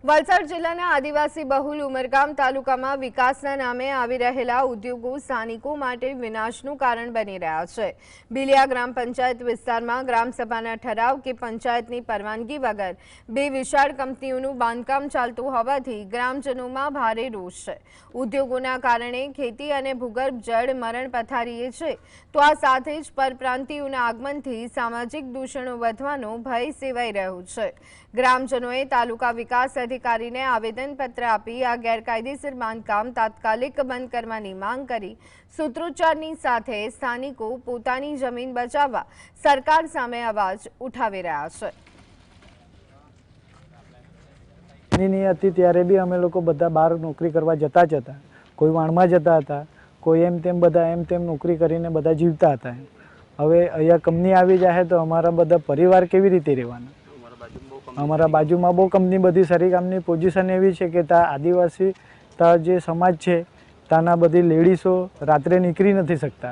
વલસાડ જિલ્લાના આદિવાસી બહુલ ઉમરગામ તાલુકામાં વિકાસના નામે આવી રહેલા ઉદ્યોગો સ્થાનિકો માટે વિનાશનું કારણ બની રહ્યા છે। બિલિયા ગ્રામ પંચાયત વિસ્તારમાં ગ્રામસભાના ઠરાવ કે પંચાયતની પરવાનગી વગર બે વિશાળ કંપનીઓનું બાંધકામ ચાલતું હોવાથી ગ્રામજનોમાં ભારે રોષ છે। ઉદ્યોગોના કારણે ખેતી અને ભૂગર્ભ જળ મરણ પથારીએ છે, તો આ સાથે જ પરપ્રાંતિયોના આગમનથી સામાજિક દૂષણો વધવાનો ભય સેવાઈ રહ્યો છે। ગ્રામજનોએ તાલુકા વિકાસ अधिकारी आवेदनपत्र आपी आ गैरकायदेसर बांधकाम तात्कालिक बंद करवानी मांग करी सूत्रोच्चारनी साथे स्थानिको पोतानी जमीन बचाववा सरकार सामे अवाज उठावी रह्या छे। त्यारे बी अमे लोको बधा बार नौकरी करवा जता ज हता, कोई वाणमां जता हता, कोई एम तेम नौकरी करीने बधा जीवता हता। हवे अहींया कंपनी आवी जाए तो अमारा बधा परिवार केवी रीते रहेवाना? अमरा बाजू में बहु कंपनी बधी सारी कामनी पोजिशन एवी है कि त्या आदिवासी जे समाज है त्याना बधी लेडीसो रात्रे निकली नहीं सकता।